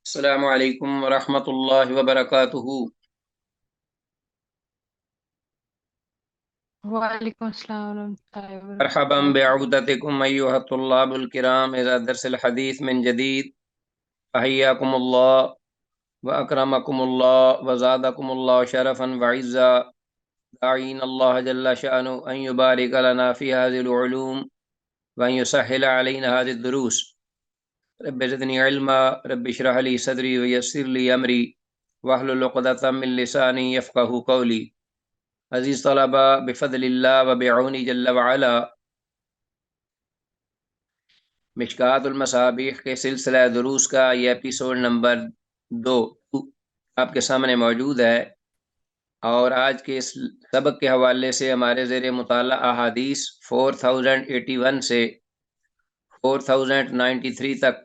السلام علیکم ورحمۃ اللہ وبرکاتہ۔ وعلیکم السلام ورحمۃ اللہ مرحبا وبرکاتہ۔ بعودتکم ایھا الطلاب الکرام الی درس الحدیث من جدید، احیاکم اللہ واکرمکم اللہ وزادکم اللہ شرفا وعزا، داعین اللہ جل شأنہ ان یبارک لنا فی هذه العلوم وان یسهل علینا هذه الدروس۔ رب زدنی علما، رب اشرح لی صدری ویسر لی امری واحلل عقدۃ من لسانی یفقہوا قولی۔ عزیز طلبہ، بفضل اللہ و بعونی جل وعلا، مشکوٰۃ المصابیح کے سلسلہ دروس کا یہ ایپیسوڈ نمبر 2 آپ کے سامنے موجود ہے، اور آج کے اس سبق کے حوالے سے ہمارے زیر مطالعہ احادیث 4081 سے 4093 تک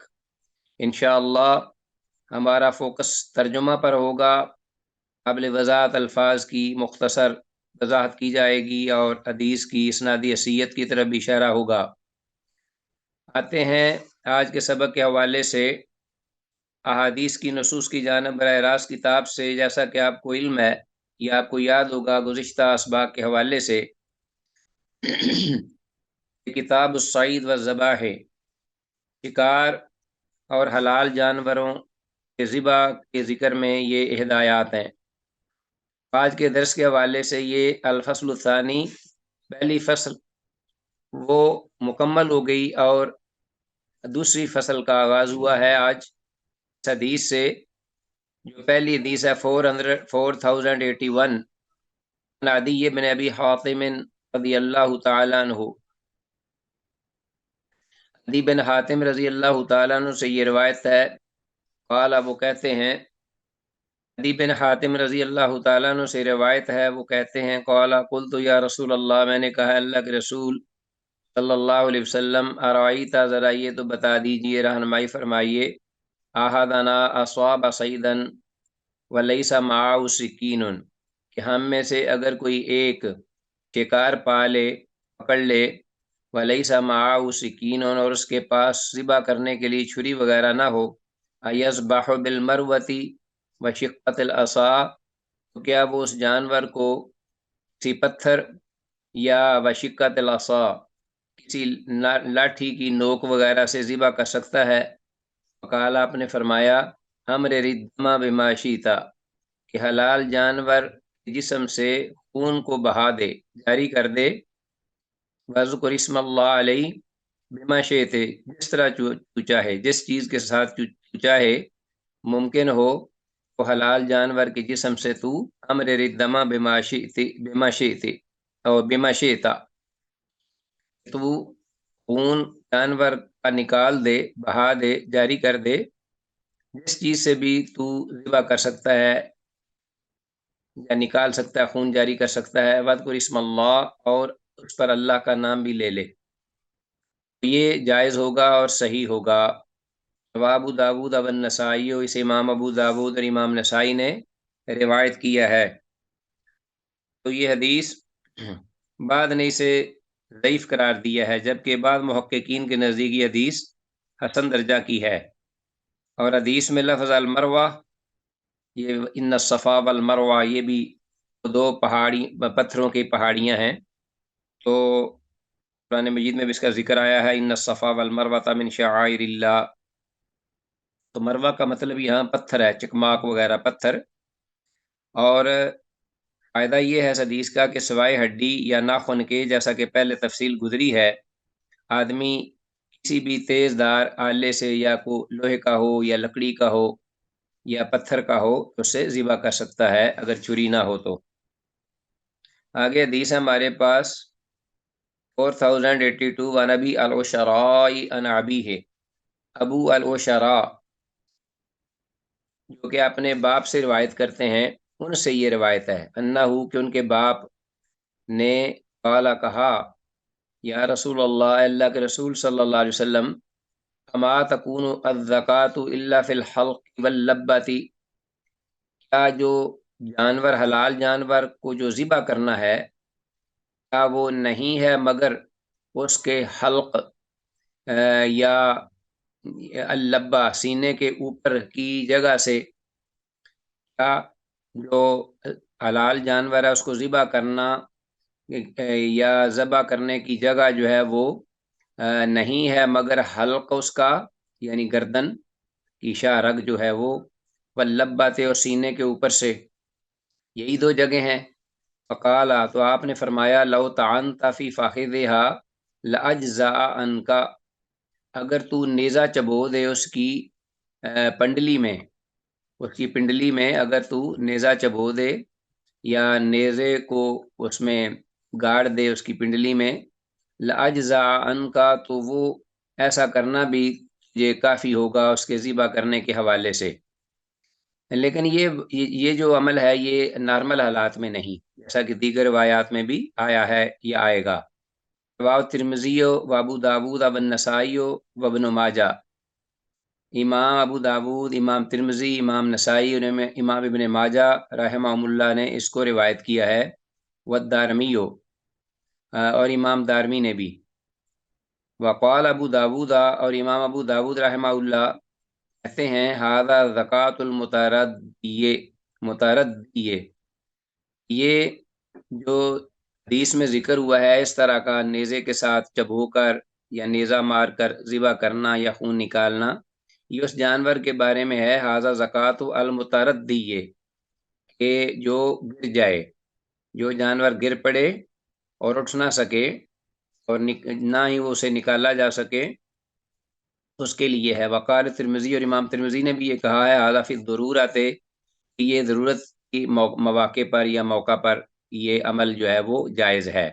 انشاءاللہ ہمارا فوکس ترجمہ پر ہوگا۔ قبل وضاحت الفاظ کی مختصر وضاحت کی جائے گی اور حدیث کی اسنادی حیثیت کی طرف بھی اشارہ ہوگا۔ آتے ہیں آج کے سبق کے حوالے سے احادیث کی نصوص کی جانب براہ راست کتاب سے۔ جیسا کہ آپ کو علم ہے یا آپ کو یاد ہوگا گزشتہ اسباق کے حوالے سے کتاب الصید والذبائح، شکار اور حلال جانوروں کے ذبح کے ذکر میں یہ ہدایات ہیں۔ آج کے درس کے حوالے سے یہ الفصل الثانی، پہلی فصل وہ مکمل ہو گئی اور دوسری فصل کا آغاز ہوا ہے آج اس حدیث سے، جو پہلی حدیث ہے 4081 عن عدی بن ابی حاتم رضی اللہ تعالیٰ عنہ۔ عدی بن حاتم رضی اللہ تعالیٰ عنہ سے یہ روایت ہے، قال، وہ کہتے ہیں، عدی بن حاتم رضی اللہ تعالیٰ عنہ سے روایت ہے، وہ کہتے ہیں، قال قلت یا رسول اللہ، میں نے کہا اللہ کے رسول صلی اللہ علیہ وسلم، ارائیتا، ذرا یہ تو بتا دیجئے، رہنمائی فرمائیے، احدنا اصاب صیدن ولیس معه سکین، کہ ہم میں سے اگر کوئی ایک شکار پا لے، پکڑ لے، ولیس معه سکین، اور اس کے پاس ذبح کرنے کے لیے چھری وغیرہ نہ ہو، ایذبح بالمروۃ وشقۃ العصا، تو کیا وہ اس جانور کو کسی پتھر یا وشقۃ العصا کسی لاٹھی کی نوک وغیرہ سے ذبح کر سکتا ہے؟ وقال، آپ نے فرمایا، امر ردما بما شئت، کہ حلال جانور جسم سے خون کو بہا دے، جاری کر دے، وذکر اسم اللہ علیہ بما شئت، جس طرح تو چاہے، جس چیز کے ساتھ تو چاہے ممکن ہو، وہ حلال جانور کے جسم سے تو امر ردما بما شئت اور بما شئت، تو خون جانور کا نکال دے، بہا دے، جاری کر دے، جس چیز سے بھی تو ذبح کر سکتا ہے یا نکال سکتا ہے، خون جاری کر سکتا ہے، وذکر اسم اللہ، اور اس پر اللہ کا نام بھی لے لے، یہ جائز ہوگا اور صحیح ہوگا۔ ابو داود اب النسائی، اس امام ابو داود اور امام نسائی نے روایت کیا ہے۔ تو یہ حدیث بعد نے اسے ضعیف قرار دیا ہے، جبکہ بعض محققین کے نزدیک یہ حدیث حسن درجہ کی ہے۔ اور حدیث میں لفظ المروہ، یہ ان الصفا والمروہ، یہ بھی دو پہاڑی پتھروں کی پہاڑیاں ہیں، تو قرآن مجید میں بھی اس کا ذکر آیا ہے، ان الصفا والمروہ من شعائر اللہ، تو مروہ کا مطلب یہاں پتھر ہے، چکماک وغیرہ پتھر۔ اور فائدہ یہ ہے اس حدیث کا کہ سوائے ہڈی یا ناخن کے، جیسا کہ پہلے تفصیل گزری ہے، آدمی کسی بھی تیز دار آلے سے، یا کو لوہے کا ہو یا لکڑی کا ہو یا پتھر کا ہو، اس سے ذبح کر سکتا ہے اگر چھری نہ ہو تو۔ آگے حدیث ہمارے پاس 4082 عن ابی العشراء عن ابیہ، ابو العشراء جو کہ اپنے باپ سے روایت کرتے ہیں، ان سے یہ روایت ہے، انہو، کہ ان کے باپ نے، قال، کہا، یا رسول اللہ، اللہ کے رسول صلی اللہ علیہ وسلم، اما تکون الزکاۃ الا فی الحلق واللبۃ، کیا جو جانور، حلال جانور کو جو ذبح کرنا ہے، کیا وہ نہیں ہے مگر اس کے حلق یا اللبہ سینے کے اوپر کی جگہ سے، کیا جو حلال جانور ہے اس کو ذبح کرنا یا ذبح کرنے کی جگہ جو ہے وہ نہیں ہے مگر حلق اس کا یعنی گردن کی شاہ رگ جو ہے وہ واللبات اور سینے کے اوپر سے، یہی دو جگہ ہیں۔ فقالا تو آپ نے فرمایا لو طعنت فی فاخذها لاجزا عنک، اگر تو نیزہ چبو دے اس کی پنڈلی میں، اس کی پنڈلی میں اگر تو نیزہ چبو دے یا نیزے کو اس میں گاڑ دے اس کی پنڈلی میں، لاجزا عنک تو وہ ایسا کرنا بھی یہ کافی ہوگا اس کے ذبح کرنے کے حوالے سے۔ لیکن یہ جو عمل ہے یہ نارمل حالات میں نہیں، جیسا کہ دیگر روایات میں بھی آیا ہے یا آئے گا۔ رواه ترمذی و ابو داود و النسائی و ابن ماجہ، امام ابو داود، امام ترمذی، امام نسائی اور امام ابن ماجہ رحمہ اللہ نے اس کو روایت کیا ہے، والدارمی اور امام دارمی نے بھی۔ وقال ابو داود اور امام ابو داود رحمہ اللہ کہتے ہیں ھذا زکوٰۃ المتردیہ، متردیہ، یہ جو حدیث میں ذکر ہوا ہے اس طرح کا نیزے کے ساتھ چبو کر یا نیزہ مار کر ذبح کرنا یا خون نکالنا، یہ اس جانور کے بارے میں ہے ھذا زکوٰۃ المتردیہ، کہ جو گر جائے، جو جانور گر پڑے اور اٹھ نہ سکے اور نہ ہی وہ اسے نکالا جا سکے، اس کے لیے ہے۔ وقال ترمذی اور امام ترمذی نے بھی یہ کہا ہے ھذا فی الضرورۃ، کہ یہ ضرورت کی مواقع پر یا موقع پر یہ عمل جو ہے وہ جائز ہے،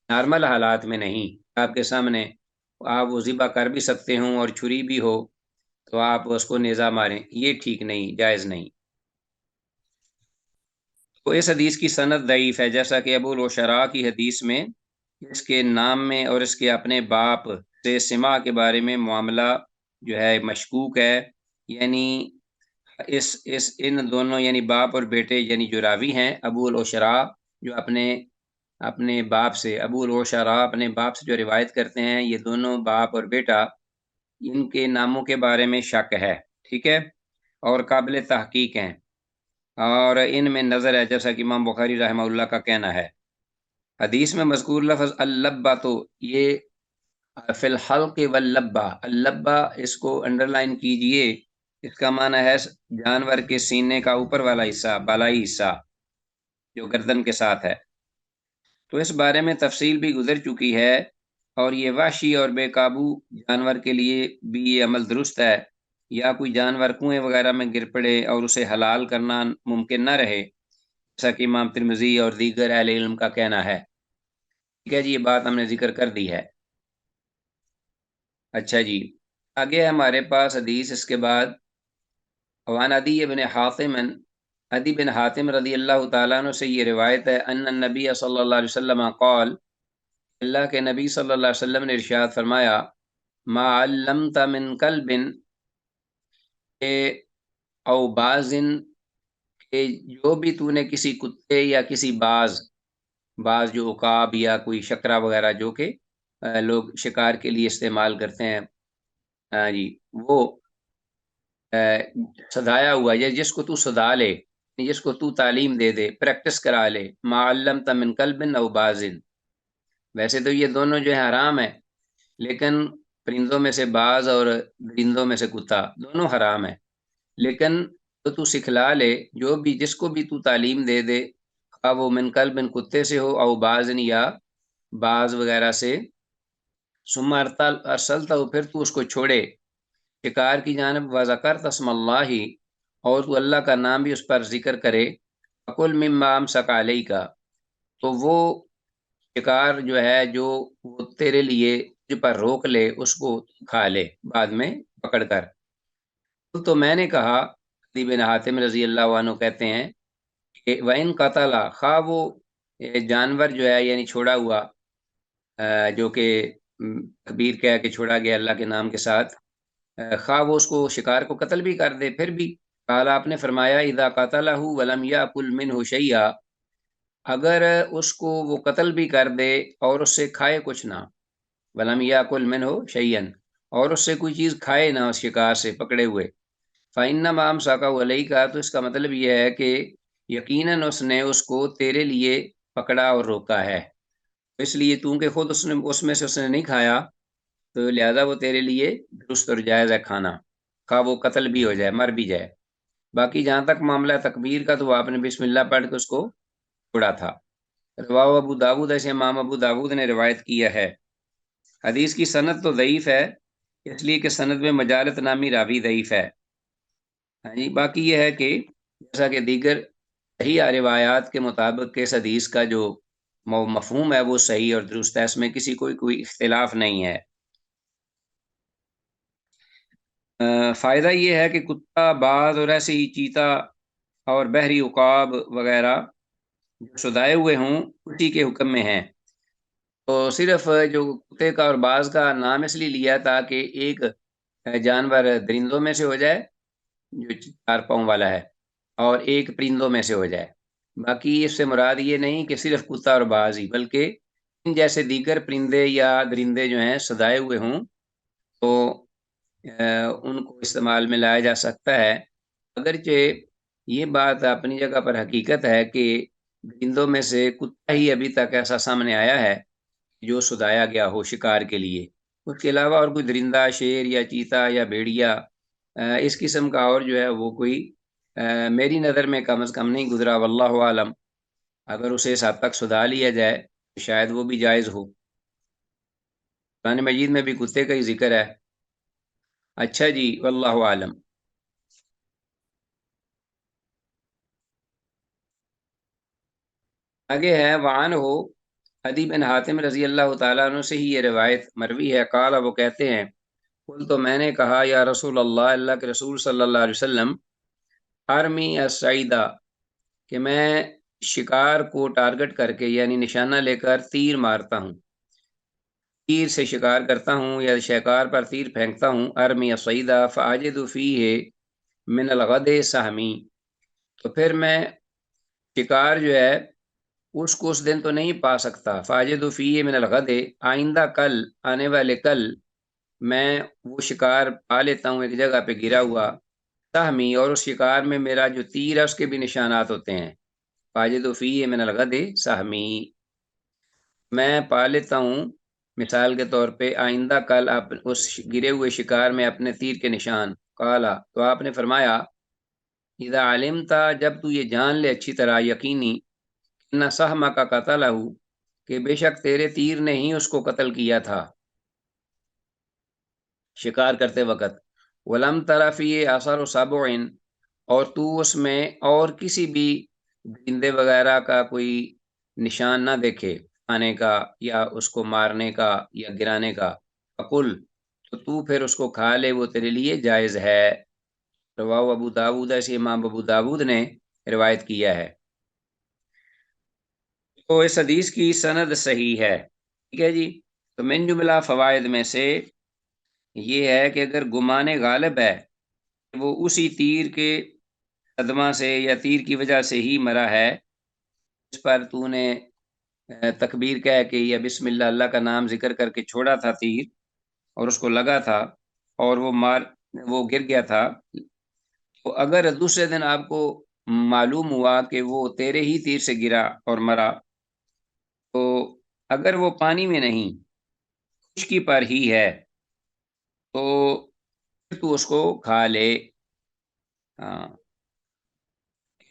نارمل حالات میں نہیں۔ آپ کے سامنے آپ وہ ذبح کر بھی سکتے ہوں اور چھری بھی ہو تو آپ اس کو نیزہ ماریں، یہ ٹھیک نہیں، جائز نہیں۔ تو اس حدیث کی سند ضعیف ہے، جیسا کہ ابو الشراء کی حدیث میں اس کے نام میں اور اس کے اپنے باپ سے سماع کے بارے میں معاملہ جو ہے مشکوک ہے، یعنی ان دونوں یعنی باپ اور بیٹے یعنی جو راوی ہیں ابو الشراء جو اپنے باپ سے، ابو الشراء اپنے باپ سے جو روایت کرتے ہیں، یہ دونوں باپ اور بیٹا، ان کے ناموں کے بارے میں شک ہے، ٹھیک ہے، اور قابل تحقیق ہیں، اور ان میں نظر ہے، جیسا کہ امام بخاری رحمہ اللہ کا کہنا ہے۔ حدیث میں مذکور لفظ اللبہ، تو یہ فی الحلق واللبہ، اللبہ اس کو انڈر لائن کیجئے، اس کا معنی ہے جانور کے سینے کا اوپر والا حصہ، بالائی حصہ جو گردن کے ساتھ ہے۔ تو اس بارے میں تفصیل بھی گزر چکی ہے، اور یہ وحشی اور بے قابو جانور کے لیے بھی یہ عمل درست ہے، یا کوئی جانور کنویں وغیرہ میں گر پڑے اور اسے حلال کرنا ممکن نہ رہے، جیسا کہ امام ترمذی اور دیگر اہل علم کا کہنا ہے۔ ٹھیک ہے جی، یہ بات ہم نے ذکر کر دی ہے۔ اچھا جی، آگے ہمارے پاس حدیث اس کے بعد وعن عدی بن حاتم، عدی بن حاتم رضی اللہ تعالیٰ عنہ سے یہ روایت ہے ان النبی صلی اللہ علیہ وسلم قال، اللہ کے نبی صلی اللہ علیہ وسلم نے ارشاد فرمایا ما علمت من کلب او بازن، کہ جو بھی تو نے کسی کتے یا کسی باز جو عقاب یا کوئی شکرہ وغیرہ جو کہ لوگ شکار کے لیے استعمال کرتے ہیں، جی وہ سدایا ہوا، یا جس کو تو سدا لے، جس کو تو تعلیم دے دے، پریکٹس کرا لے، ما علمت من کلب او بازن، ویسے تو یہ دونوں جو ہے حرام ہے، لیکن پرندوں میں سے باز اور درندوں میں سے کتا دونوں حرام ہے، لیکن تو سکھلا لے، جو بھی جس کو بھی تو تعلیم دے دے، خواہ وہ من کلب کتے سے ہو او بازن یا باز وغیرہ سے، ثم ارسلتا ہو پھر تو اس کو چھوڑے شکار کی جانب، وذکرت اسم اللہ اور تو اللہ کا نام بھی اس پر ذکر کرے، فکل مما امسک علیک، تو وہ شکار جو ہے جو وہ تیرے لیے جو پر روک لے اس کو کھا لے بعد میں پکڑ کر۔ تو میں نے کہا، عدی بن حاتم رضی اللہ عنہ کہتے ہیں کہ وَإِن قَتَلَ، خواہ وہ جانور جو ہے یعنی چھوڑا ہوا جو کہ تکبیر کہہ کے چھوڑا گیا اللہ کے نام کے ساتھ، خواہ وہ اس کو شکار کو قتل بھی کر دے پھر بھی، قال آپ نے فرمایا اذا قتلہ ولم یاکل منہ شیئا، اگر اس کو وہ قتل بھی کر دے اور اس سے کھائے کچھ نہ، ولم یاکل منہ شیئا، اور اس سے کوئی چیز کھائے نہ، اس شکار سے پکڑے ہوئے۔ فَإِنَّمَا أَمْسَكَهُ عَلَيْكَ، تو اس کا مطلب یہ ہے کہ یقیناً اس نے اس کو تیرے لیے پکڑا اور روکا ہے، اس لیے تو کہ خود اس میں سے اس نے نہیں کھایا، تو لہذا وہ تیرے لیے درست اور جائز ہے کھانا، خواہ وہ قتل بھی ہو جائے، مر بھی جائے۔ باقی جہاں تک معاملہ تکبیر کا، تو وہ آپ نے بسم اللہ پڑھ کے اس کو چھوڑا تھا۔ رواہ ابو داود، ایسے امام ابو داود نے روایت کیا ہے۔ حدیث کی سند تو ضعیف ہے، اس لیے کہ سند میں مجالت نامی راوی ضعیف ہے۔ ہاں جی، باقی یہ ہے کہ جیسا کہ دیگر صحیح روایات کے مطابق کہ اس حدیث کا جو مفہوم ہے وہ صحیح اور درست ہے، اس میں کسی کوئی اختلاف نہیں ہے۔ فائدہ یہ ہے کہ کتا، باز اور ایسے ہی چیتا اور بحری عقاب وغیرہ جو سدائے ہوئے ہوں اسی کے حکم میں ہیں۔ تو صرف جو کتے کا اور باز کا نام اس لیے لیا تاکہ ایک جانور درندوں میں سے ہو جائے جو 4 پاؤں والا ہے، اور ایک پرندوں میں سے ہو جائے۔ باقی اس سے مراد یہ نہیں کہ صرف کتا اور باز ہی، بلکہ ان جیسے دیگر پرندے یا درندے جو ہیں سدائے ہوئے ہوں تو ان کو استعمال میں لایا جا سکتا ہے۔ اگرچہ یہ بات اپنی جگہ پر حقیقت ہے کہ درندوں میں سے کتا ہی ابھی تک ایسا سامنے آیا ہے جو سدایا گیا ہو شکار کے لیے، اس کے علاوہ اور کوئی درندہ، شیر یا چیتا یا بھیڑیا اس قسم کا اور جو ہے وہ کوئی میری نظر میں کم از کم نہیں گزرا، واللہ عالم۔ اگر اسے اس حد تک سدا لیا جائے تو شاید وہ بھی جائز ہو۔ قرآن مجید میں بھی کتے کا ہی ذکر ہے۔ اچھا جی، واللہ عالم۔ آگے ہے وعن ہو عدی بن حاتم رضی اللہ تعالیٰ عنہ سے ہی یہ روایت مروی ہے، قال، وہ کہتے ہیں، قل، تو میں نے کہا، یا رسول اللہ، اللہ کے رسول صلی اللہ علیہ وسلم، ارمی السعیدہ، کہ میں شکار کو ٹارگٹ کر کے یعنی نشانہ لے کر تیر مارتا ہوں، تیر سے شکار کرتا ہوں یا شکار پر تیر پھینکتا ہوں۔ ارمی السعیدہ فاجد فیہ من الغد سہمی، تو پھر میں شکار جو ہے اس کو اس دن تو نہیں پا سکتا، فاجد فیہ من الغد، آئندہ کل، آنے والے کل میں وہ شکار پا لیتا ہوں ایک جگہ پہ گرا ہوا، سہمی، اور اس شکار میں میرا جو تیر ہے اس کے بھی نشانات ہوتے ہیں۔ فاجد فیہ من الغد سہمی، میں پا لیتا ہوں مثال کے طور پہ آئندہ کل اس گرے ہوئے شکار میں اپنے تیر کے نشان۔ قالا، تو آپ نے فرمایا، اذا علمتا، جب تو یہ جان لے اچھی طرح، یقینی، نہ سہما کا قتل ہو، کہ بے شک تیرے تیر نے ہی اس کو قتل کیا تھا شکار کرتے وقت۔ ولم طرفی اثر و سبع، اور تو اس میں اور کسی بھی درندے وغیرہ کا کوئی نشان نہ دیکھے، آنے کا یا اس کو مارنے کا یا گرانے کا، فقل، تو پھر اس کو کھا لے، وہ تیرے لیے جائز ہے۔ رواہ ابو داود، ایسے امام ابو داود نے روایت کیا ہے۔ تو اس حدیث کی سند صحیح ہے، ٹھیک ہے جی۔ تو من جملہ فوائد میں سے یہ ہے کہ اگر گمان غالب ہے کہ وہ اسی تیر کے صدمہ سے یا تیر کی وجہ سے ہی مرا ہے، اس پر تو نے تکبیر کہہ کے یا بسم اللہ، اللہ کا نام ذکر کر کے چھوڑا تھا تیر، اور اس کو لگا تھا اور وہ گر گیا تھا، تو اگر دوسرے دن آپ کو معلوم ہوا کہ وہ تیرے ہی تیر سے گرا اور مرا، تو اگر وہ پانی میں نہیں، خشکی پر ہی ہے، تو پھر تو اس کو کھا لے۔ ہاں،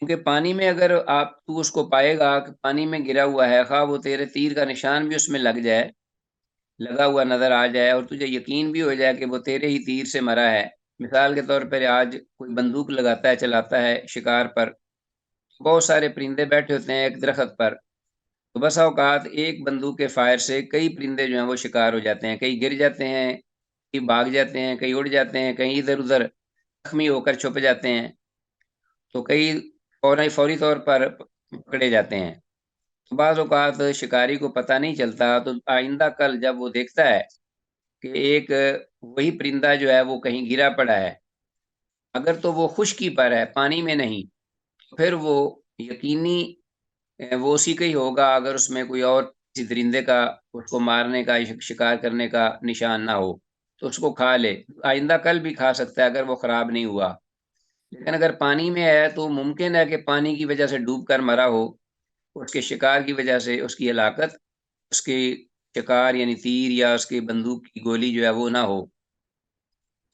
کیونکہ پانی میں اگر تو اس کو پائے گا کہ پانی میں گرا ہوا ہے، خواہ وہ تیرے تیر کا نشان بھی اس میں لگ جائے، لگا ہوا نظر آ جائے، اور تجھے یقین بھی ہو جائے کہ وہ تیرے ہی تیر سے مرا ہے۔ مثال کے طور پر آج کوئی بندوق لگاتا ہے، چلاتا ہے شکار پر، بہت سارے پرندے بیٹھے ہوتے ہیں ایک درخت پر، تو بسا اوقات ایک بندوق کے فائر سے کئی پرندے جو ہیں وہ شکار ہو جاتے ہیں، کئی گر جاتے ہیں، کئی بھاگ جاتے ہیں، کئی اڑ جاتے ہیں، کہیں ادھر ادھر زخمی ہو کر چھپ جاتے ہیں، تو کئی فوری طور پر پکڑے جاتے ہیں۔ تو بعض اوقات شکاری کو پتہ نہیں چلتا، تو آئندہ کل جب وہ دیکھتا ہے کہ ایک وہی پرندہ جو ہے وہ کہیں گرا پڑا ہے، اگر تو وہ خشکی پر ہے، پانی میں نہیں، پھر وہ یقینی وہ اسی کا ہی ہوگا، اگر اس میں کوئی اور کسی درندے کا اس کو مارنے کا شکار کرنے کا نشان نہ ہو۔ تو اس کو کھا لے، آئندہ کل بھی کھا سکتا ہے اگر وہ خراب نہیں ہوا۔ لیکن اگر پانی میں ہے تو ممکن ہے کہ پانی کی وجہ سے ڈوب کر مرا ہو، اس کے شکار کی وجہ سے اس کی ہلاکت، اس کے شکار یعنی تیر یا اس کی بندوق کی گولی جو ہے وہ نہ ہو۔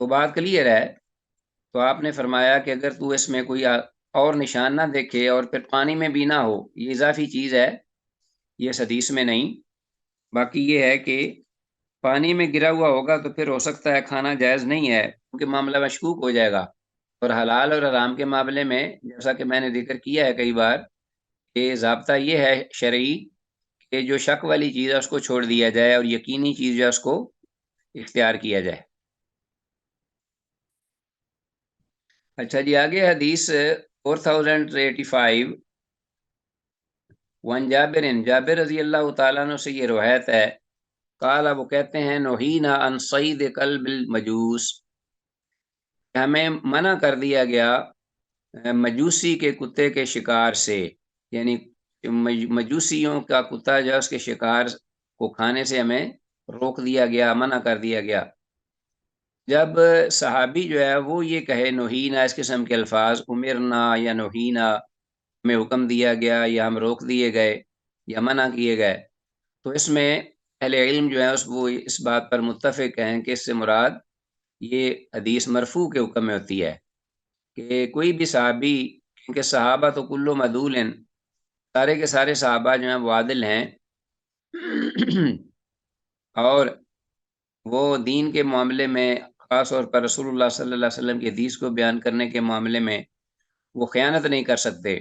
تو بات کلیئر ہے۔ تو آپ نے فرمایا کہ اگر تو اس میں کوئی اور نشان نہ دیکھے اور پھر پانی میں بھی نہ ہو، یہ اضافی چیز ہے، یہ اس حدیث میں نہیں۔ باقی یہ ہے کہ پانی میں گرا ہوا ہوگا تو پھر ہو سکتا ہے کھانا جائز نہیں ہے، کیونکہ معاملہ مشکوک ہو جائے گا۔ اور حلال اور حرام کے معاملے میں جیسا کہ میں نے ذکر کیا ہے کئی بار کہ ضابطہ یہ ہے شرعی کہ جو شک والی چیز ہے اس کو چھوڑ دیا جائے اور یقینی چیز جو ہے اس کو اختیار کیا جائے۔ اچھا جی، آگے حدیث 4085 وان جابر رضی اللہ تعالیٰ عنہ سے یہ روایت ہے، قال وہ کہتے ہیں نہینا عن صید کلب المجوس، ہمیں منع کر دیا گیا مجوسی کے کتے کے شکار سے، یعنی مجوسیوں کا کتا جو ہے اس کے شکار کو کھانے سے ہمیں روک دیا گیا، منع کر دیا گیا۔ جب صحابی جو ہے وہ یہ کہے نہینا، اس قسم کے الفاظ امرنا یا نہینا، ہمیں حکم دیا گیا یا ہم روک دیے گئے یا منع کیے گئے، تو اس میں اہل علم جو ہے وہ اس بات پر متفق ہیں کہ اس سے مراد یہ حدیث مرفوع کے حکم میں ہوتی ہے کہ کوئی بھی صحابی، کیونکہ صحابہ تو کلو مدول ہیں، سارے کے سارے صحابہ جو ہیں وہ عادل ہیں اور وہ دین کے معاملے میں خاص طور پر رسول اللہ صلی اللہ علیہ وسلم کی حدیث کو بیان کرنے کے معاملے میں وہ خیانت نہیں کر سکتے۔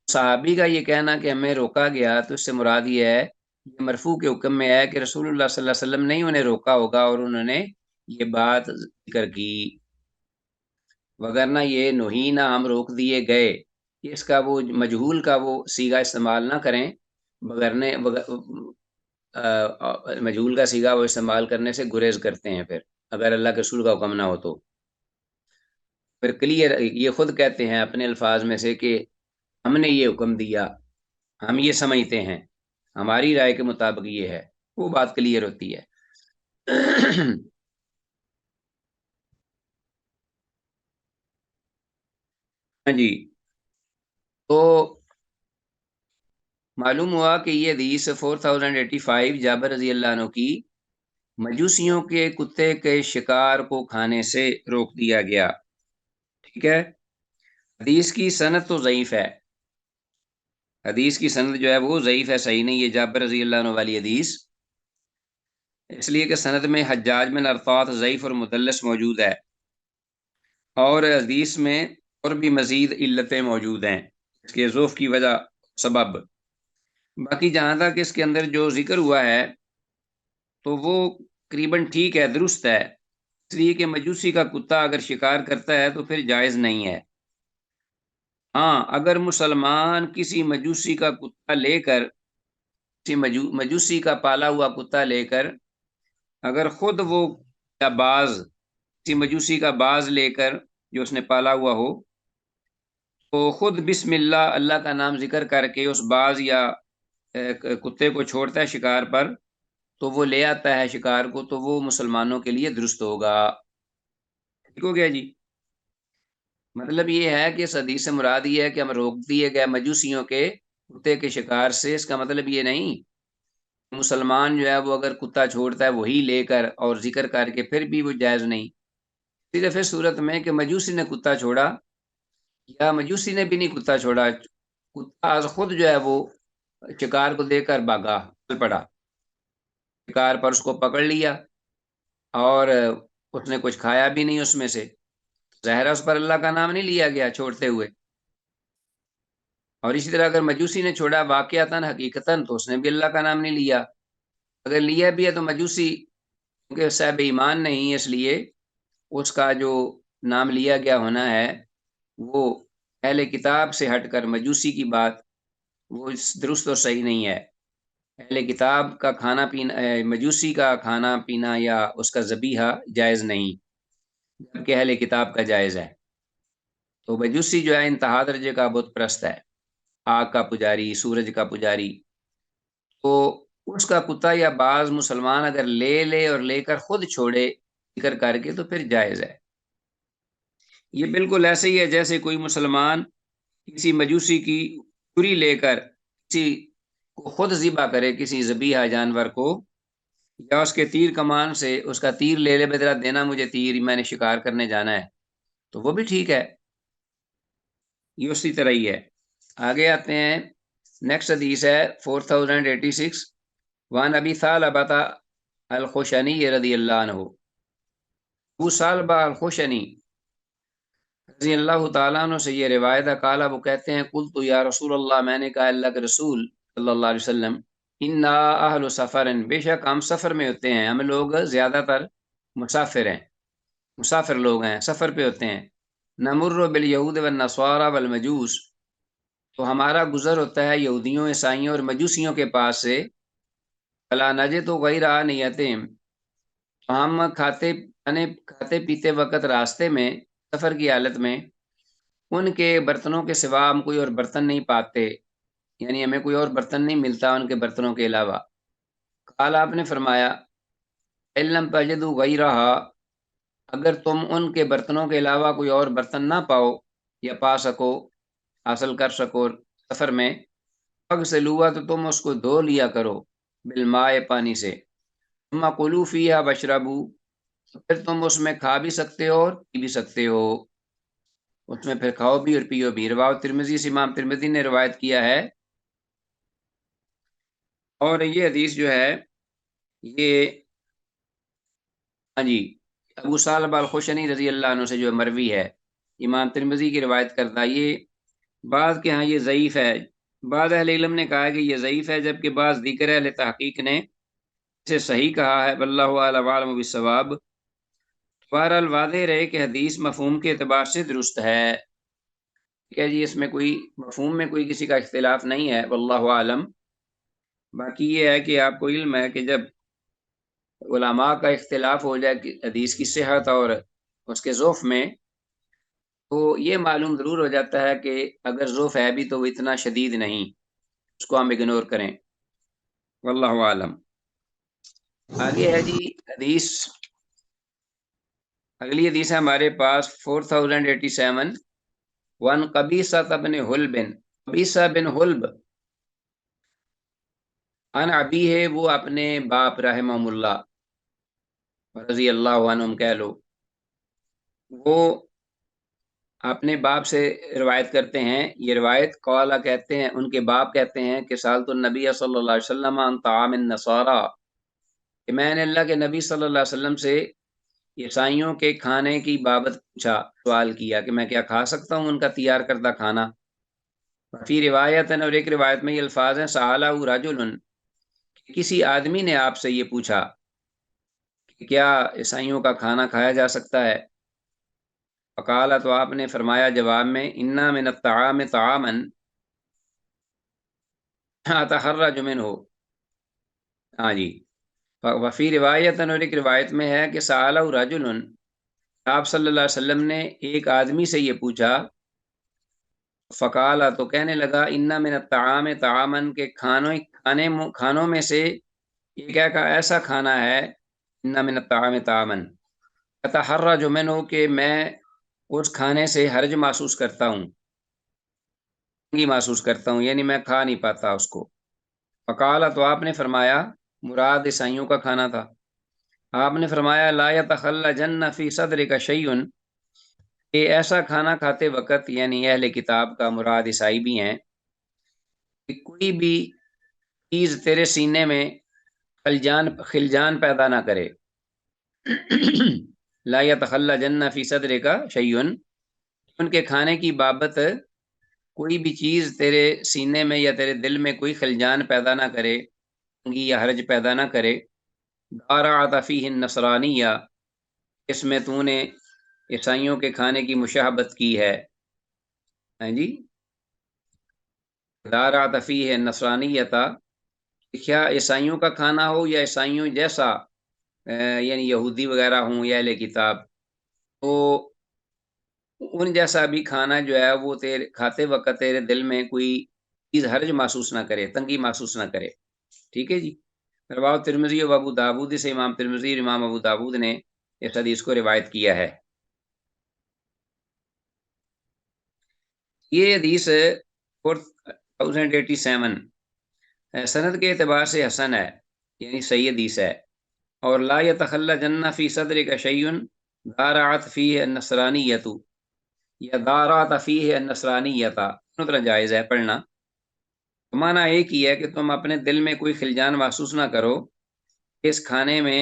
صحابی کا یہ کہنا کہ ہمیں روکا گیا تو اس سے مراد یہ ہے، یہ مرفوع کے حکم میں ہے کہ رسول اللہ صلی اللہ علیہ وسلم نے انہیں روکا ہوگا اور انہوں نے یہ بات ذکر کی، وگرنہ یہ نہینا ہم روک دیے گئے، اس کا وہ مجہول کا وہ صیغہ استعمال نہ کریں، مجہول کا صیغہ وہ استعمال کرنے سے گریز کرتے ہیں پھر اگر اللہ کے رسول کا حکم نہ ہو تو۔ پھر کلیئر یہ خود کہتے ہیں اپنے الفاظ میں سے کہ ہم نے یہ حکم دیا، ہم یہ سمجھتے ہیں، ہماری رائے کے مطابق یہ ہے، وہ بات کلیئر ہوتی ہے۔ ہاں جی، تو معلوم ہوا کہ یہ حدیث 4085 جابر رضی اللہ عنہ کی مجوسیوں کے کتے کے شکار کو کھانے سے روک دیا گیا، ٹھیک ہے۔ حدیث کی سند تو ضعیف ہے، حدیث کی سند جو ہے وہ ضعیف ہے، صحیح نہیں، یہ جابر رضی اللہ عنہ والی حدیث، اس لیے کہ سند میں حجاج بن ارطاط ضعیف اور مدلس موجود ہے، اور حدیث میں اور بھی مزید علتیں موجود ہیں اس کے ضعف کی وجہ سبب۔ باقی جہاں تک اس کے اندر جو ذکر ہوا ہے تو وہ تقریباً ٹھیک ہے، درست ہے، اس لیے کہ مجوسی کا کتا اگر شکار کرتا ہے تو پھر جائز نہیں ہے۔ ہاں، اگر مسلمان کسی مجوسی کا کتا لے کر، کسی مجوسی کا پالا ہوا کتا لے کر، اگر خود وہ یا باز، کسی مجوسی کا باز لے کر جو اس نے پالا ہوا ہو، تو خود بسم اللہ، اللہ کا نام ذکر کر کے اس باز یا کتے کو چھوڑتا ہے شکار پر، تو وہ لے آتا ہے شکار کو، تو وہ مسلمانوں کے لیے درست ہوگا۔ ٹھیک ہو گیا جی؟ مطلب یہ ہے کہ اس حدیث سے مراد یہ ہے کہ ہم روک دیے گئے مجوسیوں کے کتے کے شکار سے، اس کا مطلب یہ نہیں مسلمان جو ہے وہ اگر کتا چھوڑتا ہے وہی لے کر اور ذکر کر کے پھر بھی وہ جائز نہیں، صرف اس صورت میں کہ مجوسی نے کتا چھوڑا یا مجوسی نے بھی نہیں کتا چھوڑا، کتا از خود جو ہے وہ شکار کو دے کر بھاگا، چل پڑا شکار پر، اس کو پکڑ لیا اور اس نے کچھ کھایا بھی نہیں اس میں سے، ظاہر اس پر اللہ کا نام نہیں لیا گیا چھوڑتے ہوئے۔ اور اسی طرح اگر مجوسی نے چھوڑا واقعتاً حقیقتاً تو اس نے بھی اللہ کا نام نہیں لیا، اگر لیا بھی ہے تو مجوسی کیونکہ صاحب ایمان نہیں، اس لیے اس کا جو نام لیا گیا ہونا ہے وہ اہل کتاب سے ہٹ کر مجوسی کی بات وہ درست اور صحیح نہیں ہے۔ اہل کتاب کا کھانا پینا، مجوسی کا کھانا پینا یا اس کا ذبیحہ جائز نہیں، جبکہ اہل کتاب کا جائز ہے۔ تو مجوسی جو ہے انتہا درجے کا بت پرست ہے، آگ کا پجاری، سورج کا پجاری، تو اس کا کتا یا بعض مسلمان اگر لے لے اور لے کر خود چھوڑے ذکر کر کے تو پھر جائز ہے۔ یہ بالکل ایسے ہی ہے جیسے کوئی مسلمان کسی مجوسی کی چھری لے کر کسی کو خود ذبح کرے، کسی ذبیحہ جانور کو، یا اس کے تیر کمان سے اس کا تیر لے لے، بدلا دینا مجھے تیر، میں نے شکار کرنے جانا ہے، تو وہ بھی ٹھیک ہے، یہ اسی طرح ہی ہے۔ آگے آتے ہیں، نیکسٹ حدیث ہے 4086، وان ابی ثعلبۃ الخشنی رضی اللہ عنہ، ابو ثعلبہ الخشنی رضی اللہ تعالیٰ عنہ سے یہ روایت ہے، قالا وہ کہتے ہیں، قلت یا رسول اللہ، میں نے کہا اللہ کے رسول صلی اللہ علیہ وسلم، انا اہل سفر، بے شک ہم سفر میں ہوتے ہیں، ہم لوگ زیادہ تر مسافر ہیں، مسافر لوگ ہیں، سفر پہ ہوتے ہیں، نمر بالیہود والنصارى والمجوس، تو ہمارا گزر ہوتا ہے یہودیوں، عیسائیوں اور مجوسیوں کے پاس سے، فلا نجد غیر آنیتہم، تو ہم کھاتے پیتے وقت راستے میں، سفر کی حالت میں، ان کے برتنوں کے سوا ہم کوئی اور برتن نہیں پاتے، یعنی ہمیں کوئی اور برتن نہیں ملتا ان کے برتنوں کے علاوہ۔ قال، آپ نے فرمایا، علم تجدوا غیرہا، اگر تم ان کے برتنوں کے علاوہ کوئی اور برتن نہ پاؤ یا پا سکو، حاصل کر سکو سفر میں، فاغسلوها، تو تم اس کو دھو لیا کرو، بالماء، پانی سے، ثم کلوا فیہا واشربوا، پھر تم اس میں کھا بھی سکتے ہو اور پی بھی سکتے ہو، اس میں پھر کھاؤ بھی اور پیو بھی۔ روایت ترمذی سے، امام ترمذی نے روایت کیا ہے، اور یہ حدیث جو ہے یہ، ہاں جی، ابو ثعلبہ الخشنی رضی اللہ عنہ سے جو مروی ہے، امام ترمذی کی روایت کرتا، یہ بعض کے ہاں یہ ضعیف ہے، بعض اہل علم نے کہا کہ یہ ضعیف ہے، جبکہ بعض دیگر اہل تحقیق نے اسے صحیح کہا ہے، واللہ اعلم وعلم بالصواب۔ بہرحال واضح رہے کہ حدیث مفہوم کے اعتبار سے درست ہے، ٹھیک ہے جی، اس میں کوئی مفہوم میں کوئی کسی کا اختلاف نہیں ہے، واللہ عالم۔ باقی یہ ہے کہ آپ کو علم ہے کہ جب علماء کا اختلاف ہو جائے کہ حدیث کی صحت اور اس کے ضعف میں، تو یہ معلوم ضرور ہو جاتا ہے کہ اگر ضعف ہے بھی تو وہ اتنا شدید نہیں، اس کو ہم اگنور کریں، واللہ عالم۔ آگے ہے جی حدیث، اگلی حدیث ہے ہمارے پاس 4087، وان قبیصہ بن حلب، قبیصہ بن حلب، ان ابی ہے، وہ اپنے باپ رحمہ اللہ رضی اللہ عنہم کہہ لو، وہ اپنے باپ سے روایت کرتے ہیں، یہ روایت قالا کہتے ہیں، ان کے باپ کہتے ہیں کہ سالت النبی صلی اللہ علیہ وسلم عن طعام النصارى، کہ میں نے اللہ کے نبی صلی اللہ علیہ وسلم سے عیسائیوں کے کھانے کی بابت پوچھا، سوال کیا کہ میں کیا کھا سکتا ہوں ان کا تیار کردہ کھانا۔ فی روایت، اور ایک روایت میں یہ الفاظ ہیں، سألہ رجل، کسی آدمی نے آپ سے یہ پوچھا کہ کیا عیسائیوں کا کھانا کھایا جا سکتا ہے؟ فقال، تو آپ نے فرمایا جواب میں، انا من الطعام طعاما اتحرج منہ، ہاں جی، وفی روایت، اور ایک روایت میں ہے کہ سألہ رجل، آپ صلی اللہ علیہ وسلم نے ایک آدمی سے یہ پوچھا، فقال، تو کہنے لگا، انا من الطعام طعاما، کہ کھانوں میں سے ایک ایسا کھانا ہے، انا من الطعام طعاما اتحرج منہ، کہ میں اس کھانے سے حرج محسوس کرتا ہوں، تنگی محسوس کرتا ہوں، یعنی میں کھا نہیں پاتا اس کو۔ فقال، تو آپ نے فرمایا، مراد عیسائیوں کا کھانا تھا، آپ نے فرمایا، لا یتخلجن فی صدرک شیء، کہ ایسا کھانا کھاتے وقت، یعنی اہل کتاب کا مراد عیسائی بھی ہیں، کہ کوئی بھی چیز تیرے سینے میں خلجان پیدا نہ کرے، لا یتخلجن فی صدرک شیء، ان کے کھانے کی بابت کوئی بھی چیز تیرے سینے میں یا تیرے دل میں کوئی خلجان پیدا نہ کرے، یا حرج پیدا نہ کرے، دارعت فیہ النصرانیہ، اس میں تو نے عیسائیوں کے کھانے کی مشابہت کی ہے، ہاں جی، دارعت فیہ النصرانیۃ، کیا عیسائیوں کا کھانا ہو یا عیسائیوں جیسا، یعنی یہودی وغیرہ ہوں یا اہل کتاب، تو ان جیسا بھی کھانا جو ہے وہ کھاتے وقت تیرے دل میں کوئی چیز حرج محسوس نہ کرے، تنگی محسوس نہ کرے، ٹھیک ہے جی۔ رواه ترمذی و ابو داود، سے امام ترمذی اور امام ابو داود نے اس حدیث کو روایت کیا ہے۔ یہ حدیث 4087 سند کے اعتبار سے حسن ہے، یعنی صحیح حدیث ہے۔ اور لا يتخلى جنہ فی صدرک شیء دارعت فیہ النصرانیۃ یا دارعت فیہ النصرانیۃ، دونوں طرح جائز ہے پڑھنا۔ معنی ایک ہی ہے کہ تم اپنے دل میں کوئی خلجان محسوس نہ کرو، اس کھانے میں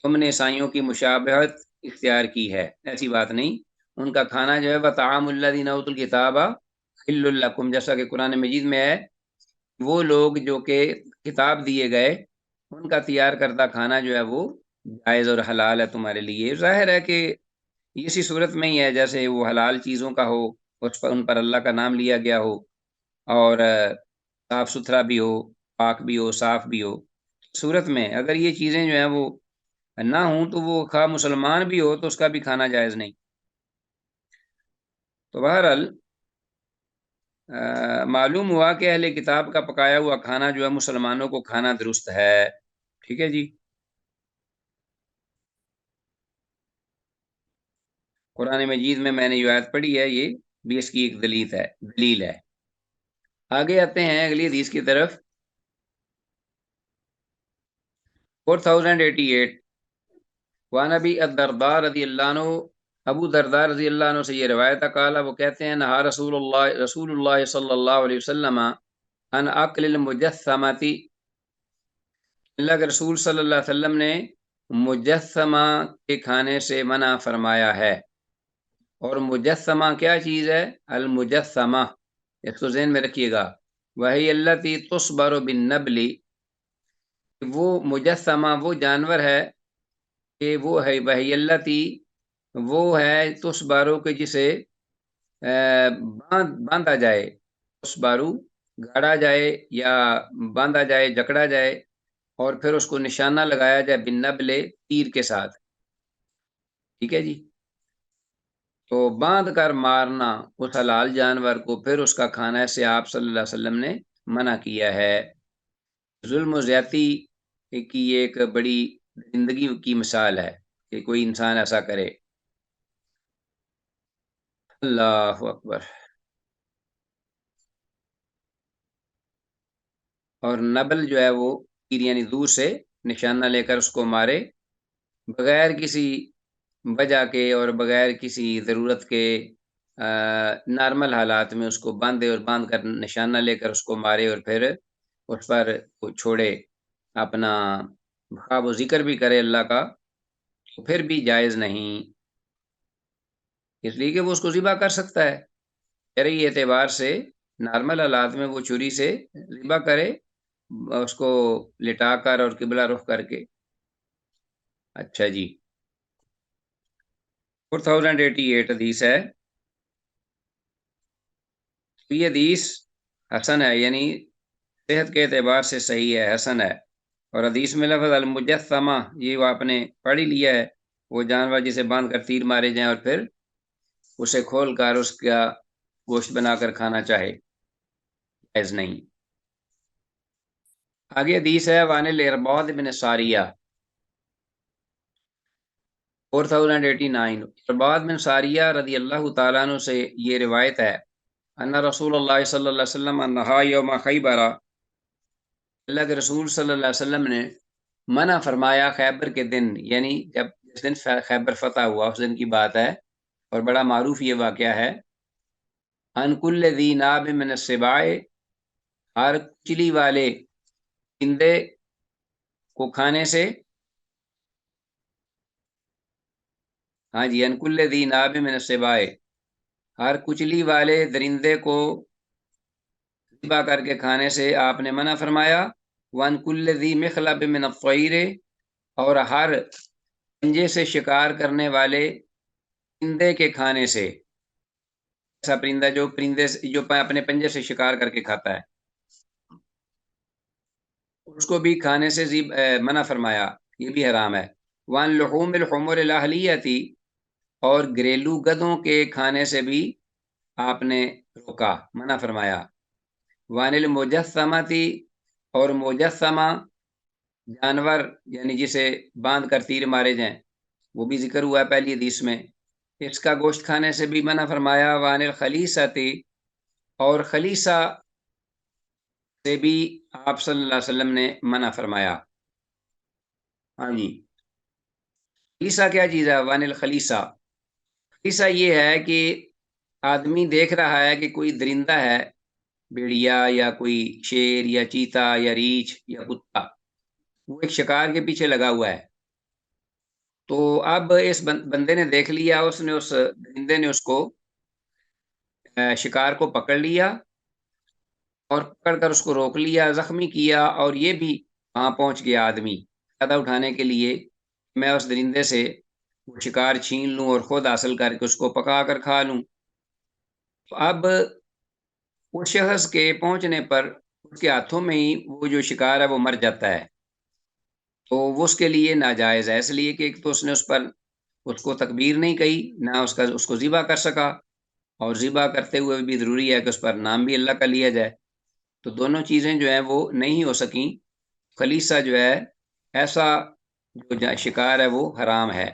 تم نے عیسائیوں کی مشابہت اختیار کی ہے، ایسی بات نہیں۔ ان کا کھانا جو ہے وطعام الذین اوتوا الکتاب حل لکم، جیسا کہ قرآن مجید میں ہے، وہ لوگ جو کہ کتاب دیے گئے ان کا تیار کردہ کھانا جو ہے وہ جائز اور حلال ہے تمہارے لیے۔ ظاہر ہے کہ اسی صورت میں ہی ہے جیسے وہ حلال چیزوں کا ہو، اس پر ان پر اللہ کا نام لیا گیا ہو، اور صاف ستھرا بھی ہو، پاک بھی ہو، صاف بھی ہو۔ صورت میں اگر یہ چیزیں جو ہیں وہ نہ ہوں تو وہ خواہ مسلمان بھی ہو تو اس کا بھی کھانا جائز نہیں۔ تو بہرحال معلوم ہوا کہ اہل کتاب کا پکایا ہوا کھانا جو ہے مسلمانوں کو کھانا درست ہے۔ ٹھیک ہے جی، قرآن مجید میں نے یہ آیت پڑھی ہے، یہ بھی اس کی ایک دلیل ہے۔ آگے آتے ہیں اگلی حدیث کی طرف۔ 4088 وعن ابی الدرداء رضی اللہ عنہ، ابو درداء رضی اللہ عنہ سے یہ روایت ہے، قال، وہ کہتے ہیں، نہا رسول اللہ صلی اللہ علیہ وسلم ان اکل المجثمۃ، اللہ کے رسول صلی اللہ علیہ وسلم نے مجسمہ کے کھانے سے منع فرمایا ہے۔ اور مجسمہ کیا چیز ہے؟ المجسمہ، اس کو ذہن میں رکھیے گا، وہی التی تصبر بالنبل، وہ مجسمہ وہ جانور ہے کہ وہ ہے، وہی التی وہ ہے تصبارو کے جسے باندھا جائے، تصبارو گاڑا جائے یا باندھا جائے، جکڑا جائے، اور پھر اس کو نشانہ لگایا جائے بالنبل، تیر کے ساتھ۔ ٹھیک ہے جی، تو باندھ کر مارنا اس حلال جانور کو، پھر اس کا کھانا، سے آپ صلی اللہ علیہ وسلم نے منع کیا ہے۔ ظلم و زیادتی کی ایک بڑی زندگی کی مثال ہے کہ کوئی انسان ایسا کرے۔ اللہ اکبر۔ اور نبل جو ہے وہ تیر، یعنی دور سے نشانہ لے کر اس کو مارے، بغیر کسی وجہ کے اور بغیر کسی ضرورت کے، نارمل حالات میں اس کو باندھے اور باندھ کر نشانہ لے کر اس کو مارے، اور پھر اس پر چھوڑے اپنا، خواب و ذکر بھی کرے اللہ کا، تو پھر بھی جائز نہیں، اس لیے کہ وہ اس کو ذبح کر سکتا ہے۔ شرعی اعتبار سے نارمل حالات میں وہ چھری سے ذبح کرے، اس کو لٹا کر اور قبلہ رخ کر کے۔ اچھا جی، 4088 حدیث ہے، یہ حدیث حسن ہے، یعنی صحت کے اعتبار سے صحیح ہے، حسن ہے۔ اور حدیث میں لفظ المجسمہ، یہ وہ آپ نے پڑھ ہی لیا ہے، وہ جانور جسے باندھ کر تیر مارے جائیں اور پھر اسے کھول کر اس کا گوشت بنا کر کھانا چاہے، جائز نہیں۔ آگے حدیث ہے وعن الارباض بن ساریہ، 4089 ارباض بن ساریہ رضی اللہ تعالیٰ عنہ سے یہ روایت ہے، ان رسول اللہ صلی اللہ علیہ وسلم نہا یوم خیبر، اللہ کے رسول صلی اللہ علیہ وسلم نے منع فرمایا خیبر کے دن، یعنی جب جس دن خیبر فتح ہوا اس دن کی بات ہے، اور بڑا معروف یہ واقعہ ہے، ان کل ذی ناب من السباع، ہر کچلی والے پرندے کو کھانے سے، ہاں جی، ان کل ذی ناب من السباع، ہر کچلی والے درندے کو ذبح کر کے کھانے سے آپ نے منع فرمایا۔ وان کل ذی مخلب من الطیر، اور ہر پنجے سے شکار کرنے والے پرندے کے کھانے سے، ایسا پرندہ جو اپنے پنجے سے شکار کر کے کھاتا ہے، اس کو بھی کھانے سے منع فرمایا، یہ بھی حرام ہے۔ وان لحوم الحمر الاہلیتی، اور گھریلو گدھوں کے کھانے سے بھی آپ نے روکا، منع فرمایا۔ وان المجسمتی، اور مجسمہ جانور یعنی جسے باندھ کر تیر مارے جائیں، وہ بھی ذکر ہوا ہے پہلی حدیث میں۔ اس کا گوشت کھانے سے بھی منع فرمایا۔ وان الخلیصۃ، اور خلیصہ سے بھی آپ صلی اللہ علیہ وسلم نے منع فرمایا۔ ہاں جی، خلیصہ کیا چیز ہے؟ وان الخلیصہ، خلیصہ یہ ہے کہ آدمی دیکھ رہا ہے کہ کوئی درندہ ہے، بھیڑیا یا کوئی شیر یا چیتا یا ریچھ یا کتا، وہ ایک شکار کے پیچھے لگا ہوا ہے۔ تو اب اس بندے نے دیکھ لیا، اس درندے نے اس کو شکار کو پکڑ لیا اور پکڑ کر اس کو روک لیا، زخمی کیا، اور یہ بھی وہاں پہنچ گیا آدمی فائدہ اٹھانے کے لیے، میں اس درندے سے وہ شکار چھین لوں اور خود حاصل کر کے اس کو پکا کر کھا لوں۔ تو اب اس شخص کے پہنچنے پر اس کے ہاتھوں میں ہی وہ جو شکار ہے وہ مر جاتا ہے، تو وہ اس کے لیے ناجائز ہے، اس لیے کہ ایک تو اس نے اس کو تکبیر نہیں کہی، نہ اس کو ذبح کر سکا، اور ذبح کرتے ہوئے بھی ضروری ہے کہ اس پر نام بھی اللہ کا لیا جائے، تو دونوں چیزیں جو ہیں وہ نہیں ہو سکیں۔ خلیصہ جو ہے، ایسا جو شکار ہے وہ حرام ہے۔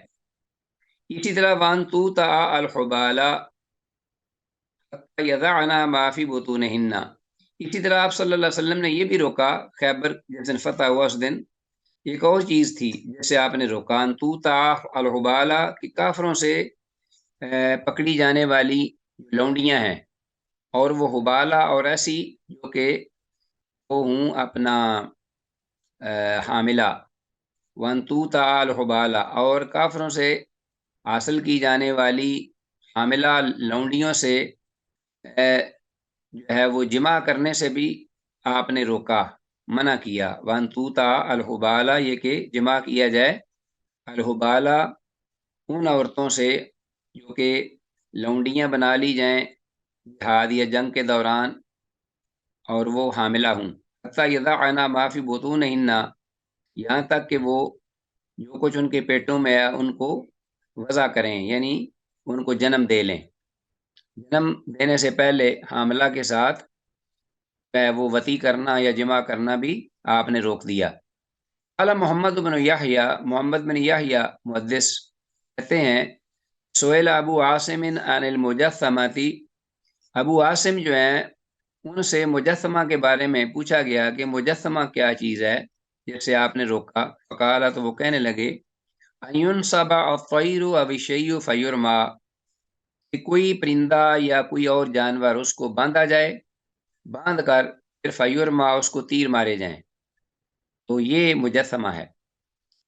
اسی طرح وان تو تا الحبالا یضعنا ما فی بطونہن، اسی طرح آپ صلی اللہ علیہ وسلم نے یہ بھی روکا، خیبر جس دن فتح ہوا اس دن ایک اور چیز تھی جیسے آپ نے روکا، انتو تا الحبالا، کہ کافروں سے پکڑی جانے والی لونڈیاں ہیں، اور وہ حبالہ اور ایسی جو کہ وہ ہوں اپنا حاملہ، وانتو تا الحبالہ، اور کافروں سے حاصل کی جانے والی حاملہ لونڈیوں سے جو ہے وہ جمع کرنے سے بھی آپ نے روکا، منع کیا۔ وانتو تا الحبالہ، یہ کہ جمع کیا جائے الحبالہ ان عورتوں سے جو کہ لونڈیاں بنا لی جائیں جہاد یا جنگ کے دوران اور وہ حاملہ ہوں، حتیٰ یضعنا ما فی بطونہن، یہاں تک کہ وہ جو کچھ ان کے پیٹوں میں ہے ان کو وضع کریں، یعنی ان کو جنم دے لیں۔ جنم دینے سے پہلے حاملہ کے ساتھ وہ وطی کرنا یا جمع کرنا بھی آپ نے روک دیا۔ قال محمد بن یحییٰ، محمد بن یحییٰ محدث کہتے ہیں، سئل ابو عاصم عن المجسمۃ، ابو عاصم جو ہیں ان سے مجسمہ کے بارے میں پوچھا گیا کہ مجسمہ کیا چیز ہے جس سے آپ نے روکا۔ فقال، تو وہ کہنے لگے، ان ينصب الطیر او الشیء فیرمى، کہ کوئی پرندہ یا کوئی اور جانور اس کو باندھا جائے، باندھ کر پھر فیرمى اس کو تیر مارے جائیں، تو یہ مجسمہ ہے۔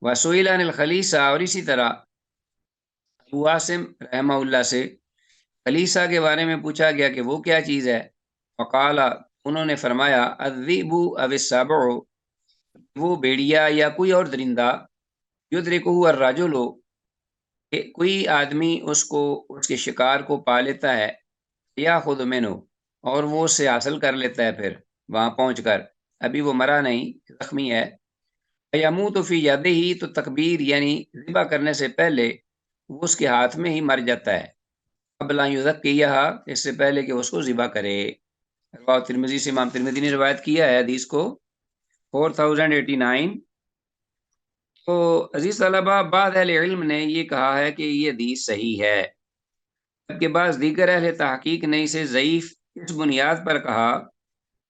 وسئل عن الخلیصہ، اور اسی طرح ابو عاصم رحمہ اللہ سے خلیصہ کے بارے میں پوچھا گیا کہ وہ کیا چیز ہے۔ فقال، انہوں نے فرمایا، الذئب او السبع، وہ بھیڑیا یا کوئی اور درندہ، یدرکہ الرجل، کہ کوئی آدمی اس کے شکار کو پا لیتا ہے، یا خود منہ، اور وہ اس سے حاصل کر لیتا ہے، پھر وہاں پہنچ کر ابھی وہ مرا نہیں، زخمی ہے، یموت فی یدہ، تو تکبیر یعنی ذبح کرنے سے پہلے وہ اس کے ہاتھ میں ہی مر جاتا ہے، قبل ان یذکیھا، اس سے پہلے کہ اس کو ذبح کرے۔ رواه ترمذی، سے امام ترمذی نے روایت کیا ہے حدیث کو 4089۔ تو عزیز طلبہ، بعض اہل علم نے یہ کہا ہے کہ یہ حدیث صحیح ہے، جبکہ بعض دیگر اہل تحقیق نے اسے ضعیف اس بنیاد پر کہا،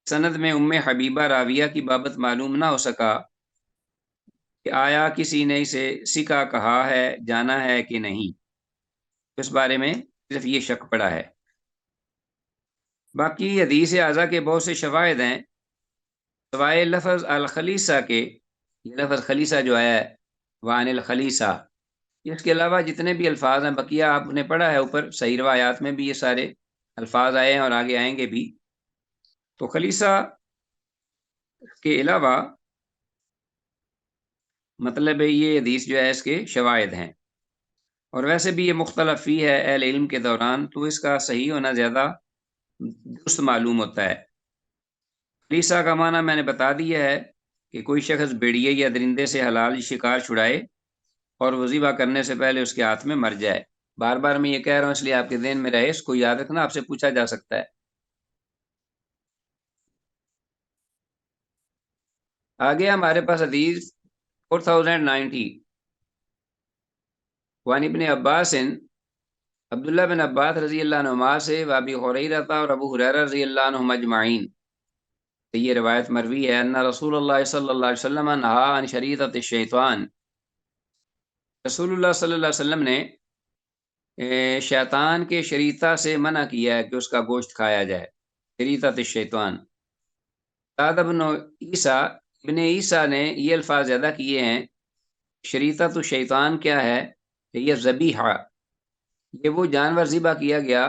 سند میں ام حبیبہ راویہ کی بابت معلوم نہ ہو سکا کہ آیا کسی نے اسے سکا کہا ہے، جانا ہے کہ نہیں، اس بارے میں صرف یہ شک پڑا ہے۔ باقی حدیث اعضا کے بہت سے شواہد ہیں سوائے لفظ الخلیصہ کے، یہ لفظ خلیصہ جو ہے وعن الخلیصہ، اس کے علاوہ جتنے بھی الفاظ ہیں، بقیہ آپ نے پڑھا ہے اوپر صحیح روایات میں بھی یہ سارے الفاظ آئے ہیں اور آگے آئیں گے بھی۔ تو خلیصہ کے علاوہ مطلب ہے یہ حدیث جو ہے اس کے شواہد ہیں، اور ویسے بھی یہ مختلف فی ہے اہل علم کے دوران، تو اس کا صحیح ہونا زیادہ درست معلوم ہوتا ہے۔ خلیصہ کا معنی میں نے بتا دیا ہے کہ کوئی شخص بھیڑیے یا درندے سے حلال شکار چھڑائے اور وہ ذبح کرنے سے پہلے اس کے ہاتھ میں مر جائے۔ بار بار میں یہ کہہ رہا ہوں اس لیے آپ کے ذہن میں رہے، اس کو یاد رکھنا، آپ سے پوچھا جا سکتا ہے۔ آگے ہمارے پاس حدیث 4090 وان ابن عباس عبداللہ بن عباس رضی اللہ عنہما سے وابی ہریرہ اور ابو ہریرہ رضی اللہ عنہم اجمعین، یہ روایت مروی ہے، ان رسول اللہ صلی اللہ علیہ وسلم نہا عن شریطۃ الشیطان، رسول اللہ صلی اللہ علیہ وسلم نے شیطان کے شریطہ سے منع کیا ہے کہ اس کا گوشت کھایا جائے، شریطۃ الشیطان۔ زاد ابن عیسیٰ، ابن عیسیٰ نے یہ الفاظ زیادہ کیے ہیں، شریطۃ الشیطان کیا ہے؟ یہ ذبیحہ، یہ وہ جانور ذبح کیا گیا،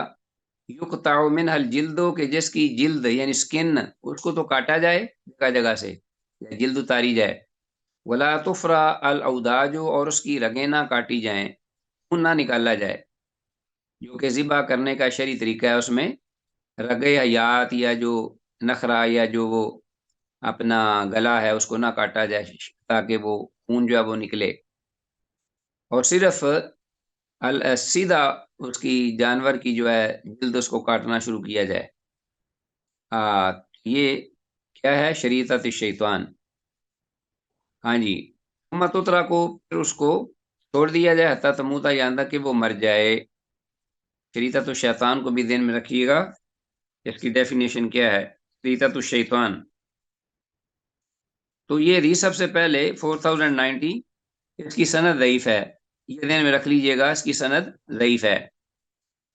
یقطع منہ الجلد، کہ جس کی جلد یعنی سکن اس کو تو کاٹا جائے جگہ جگہ سے، یا جلد اتاری جائے، ولا تفرا الاوداج، اور اس کی رگیں نہ کاٹی جائیں، خون نہ نکالا جائے، جو کہ ذبح کرنے کا شرعی طریقہ ہے، اس میں رگے حیات یا جو نخرا یا جو وہ اپنا گلا ہے اس کو نہ کاٹا جائے تاکہ وہ خون جو ہے وہ نکلے، اور صرف سیدھا اس کی جانور کی جو ہے جلد اس کو کاٹنا شروع کیا جائے۔ یہ کیا ہے؟ شریعت الشیطان۔ ہاں جی، متوترا کو پھر اس کو چھوڑ دیا جائے حتی تموتا، یہاں تک کہ وہ مر جائے۔ شریعت الشیطان کو بھی ذہن میں رکھیے گا، اس کی ڈیفینیشن کیا ہے، شریعت الشیطان۔ تو یہ حدیث سب سے پہلے 4090، اس کی سند ضعیف ہے، یہ ذہن میں رکھ لیجئے گا، اس کی سند ضعیف ہے۔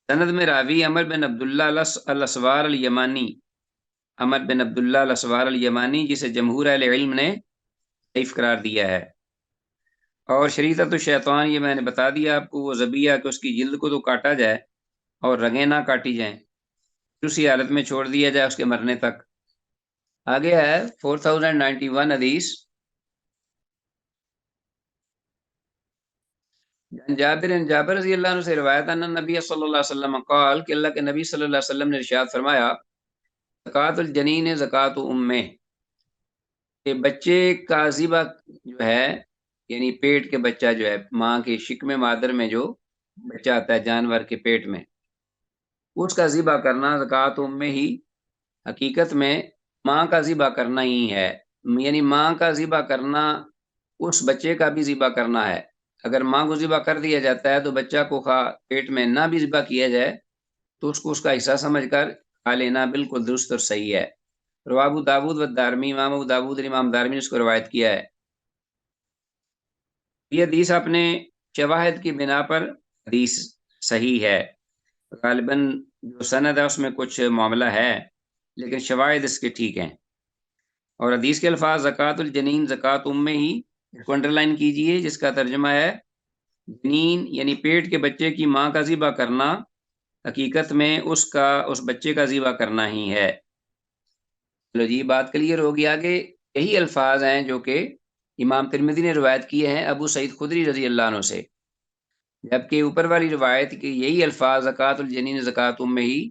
سند میں راوی عمر بن عبداللہ الاسوار الیمانی، عمر بن عبداللہ الاسوار الیمانی، جسے جمہور اہل علم نے ضعیف قرار دیا ہے۔ اور شریعت الشیطان یہ میں نے بتا دیا آپ کو، وہ ذبیحہ کہ اس کی جلد کو تو کاٹا جائے اور رگیں نہ کاٹی جائیں، اسی حالت میں چھوڑ دیا جائے اس کے مرنے تک۔ آگے ہے 4091 حدیث، جابر رضی اللہ عنہ سے روایت ان نبی صلی اللہ علیہ وسلم قال، کہ اللہ کے نبی صلی اللہ علیہ وسلم نے ارشاد فرمایا، زکوٰۃ الجنین زکوٰۃ امہ، کہ بچے کا ذبح جو ہے، یعنی پیٹ کے بچہ جو ہے، ماں کے شکم مادر میں جو بچہ آتا ہے جانور کے پیٹ میں، اس کا ذبح کرنا زکوٰۃ امہ ہی، حقیقت میں ماں کا ذبح کرنا ہی ہے، یعنی ماں کا ذبح کرنا اس بچے کا بھی ذبح کرنا ہے۔ اگر ماں کو ذبح کر دیا جاتا ہے تو بچہ کو پیٹ میں نہ بھی ذبح کیا جائے تو اس کو اس کا حصہ سمجھ کر کھا لینا بالکل درست اور صحیح ہے۔ رواه ابو داود و دارمی، امام ابو داود اور امام دارمی نے اس کو روایت کیا ہے۔ یہ حدیث اپنے شواہد کی بنا پر حدیث صحیح ہے، غالباً جو سند ہے اس میں کچھ معاملہ ہے لیکن شواہد اس کے ٹھیک ہیں۔ اور حدیث کے الفاظ زکوٰۃ الجنین زکوٰۃ امہ ہی، اس کو انڈرلائن کیجئے، جس کا ترجمہ ہے جنین یعنی پیٹ کے بچے کی ماں کا ذبح کرنا حقیقت میں اس بچے کا ذبح کرنا ہی ہے۔ چلو جی، بات کلیئر ہوگی۔ آگے یہی الفاظ ہیں جو کہ امام ترمذی نے روایت کیے ہیں ابو سعید خدری رضی اللہ عنہ سے، جبکہ اوپر والی روایت کی یہی الفاظ زکوٰۃ الجنین زکوٰۃ امہ ہی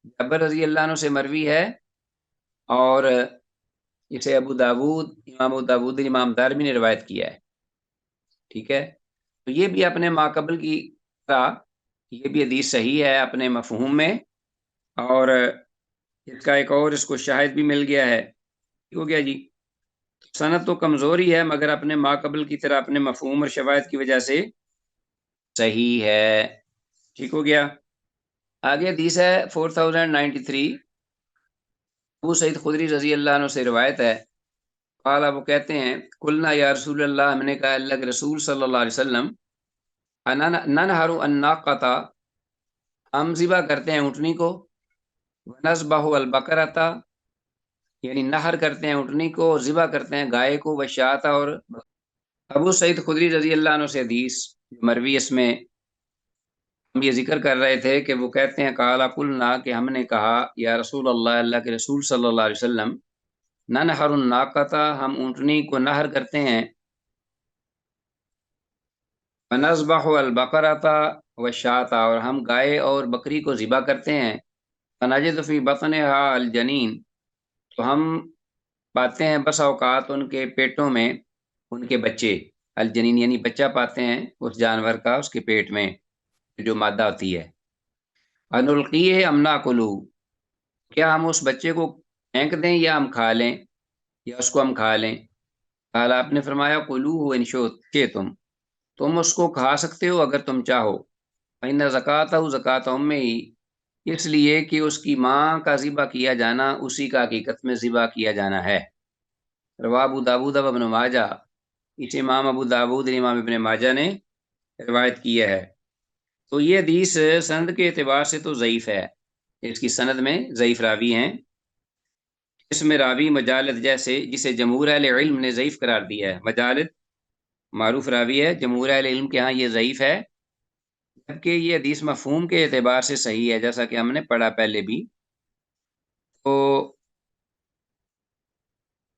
جابر رضی اللہ عنہ سے مروی ہے، اور اسے ابو داود، امام ابو داود امام دارمی نے روایت کیا ہے، ٹھیک ہے۔ تو یہ بھی اپنے ماقبل کی طرح یہ بھی حدیث صحیح ہے اپنے مفہوم میں، اور اس کا ایک اور اس کو شاہد بھی مل گیا ہے، ٹھیک ہو گیا جی۔ سند تو کمزور ہی ہے مگر اپنے ماقبل کی طرح اپنے مفہوم اور شواہد کی وجہ سے صحیح ہے، ٹھیک ہو گیا۔ آگے حدیث ہے 4093، ابو سعید خدری رضی اللہ عنہ سے روایت ہے، قال، وہ کہتے ہیں، قلنا یا رسول اللہ، ہم نے کہا اللہ کے رسول صلی اللہ علیہ وسلم، ننہر الناقۃ، ہم ذبح کرتے ہیں اونٹنی کو، ونذبح البقرۃ، یعنی نہر کرتے ہیں اونٹنی کو اور ذبح کرتے ہیں گائے کو، وشاۃ، اور ابو سعید خدری رضی اللہ عنہ سے حدیث مروی، اس میں ہم یہ ذکر کر رہے تھے کہ وہ کہتے ہیں، قال قلنا، کہ ہم نے کہا، یا رسول اللہ، اللہ کے رسول صلی اللہ علیہ وسلم، ننہر الناقۃ، ہم اونٹنی کو نہر کرتے ہیں، ونذبح البقرۃ والشاۃ، اور ہم گائے اور بکری کو ذبح کرتے ہیں، فنجد فی بطنها الجنین، تو ہم پاتے ہیں بس اوقات ان کے پیٹوں میں ان کے بچے، الجنین یعنی بچہ پاتے ہیں اس جانور کا اس کے پیٹ میں جو مادہ ہوتی ہے، انلقیہ ام ناکلہ، کیا ہم اس بچے کو پھینک دیں یا ہم کھا لیں، یا اس کو ہم کھا لیں، قال آپ نے فرمایا قلوہ ان تم اس کو کھا سکتے ہو اگر تم چاہو، فإن زکاتہ زکات امہ، اس لیے کہ اس کی ماں کا ذبح کیا جانا اسی کا حقیقت میں ذبح کیا جانا ہے۔ رواہ ابو داود و ابن ماجہ، اس امام ابو داود اور امام ابن ماجہ نے روایت کیا ہے۔ تو یہ حدیث سند کے اعتبار سے تو ضعیف ہے، اس کی سند میں ضعیف راوی ہیں۔ اس میں راوی مجالد جیسے جسے جمہور اہل علم نے ضعیف قرار دیا ہے، مجالد معروف راوی ہے، جمہور اہل علم کے ہاں یہ ضعیف ہے، جبکہ یہ حدیث مفہوم کے اعتبار سے صحیح ہے، جیسا کہ ہم نے پڑھا پہلے بھی۔ تو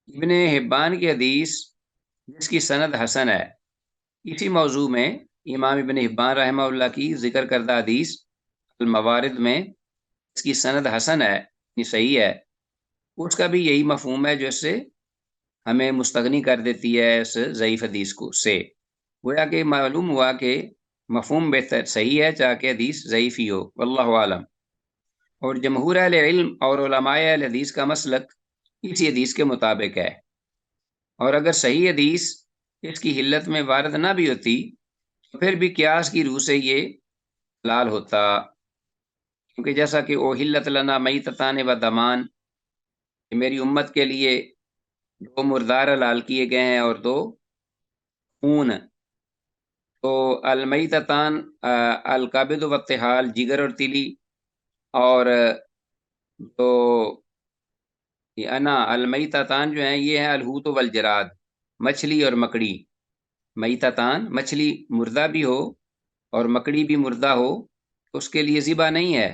ابن حبان کی حدیث جس کی سند حسن ہے، اسی موضوع میں امام ابن حبان رحمہ اللہ کی ذکر کردہ حدیث الموارد میں اس کی سند حسن ہے، یہ صحیح ہے، اس کا بھی یہی مفہوم ہے جو اس سے ہمیں مستغنی کر دیتی ہے اس ضعیف حدیث کو سے، گویا کہ معلوم ہوا کہ مفہوم بہتر صحیح ہے چاہے کہ حدیث ضعیف ہی ہو، واللہ عالم۔ اور جمہور اہل علم اور علماء اہل حدیث کا مسلک اسی حدیث کے مطابق ہے، اور اگر صحیح حدیث اس کی حلت میں وارد نہ بھی ہوتی تو پھر بھی قیاس کی روح سے یہ حلال ہوتا، کیونکہ جیسا کہ او حلت لنا میتتان و دمان، میری امت کے لیے دو مردار حلال کیے گئے ہیں اور دو خون۔ تو المیتتان الکبد و الطحال، جگر اور تیلی، اور تو انا المیتتان جو ہیں یہ ہیں الحوت والجراد، مچھلی اور مکڑی۔ میتتان مچھلی مردہ بھی ہو اور مکڑی بھی مردہ ہو اس کے لیے ذبح نہیں ہے،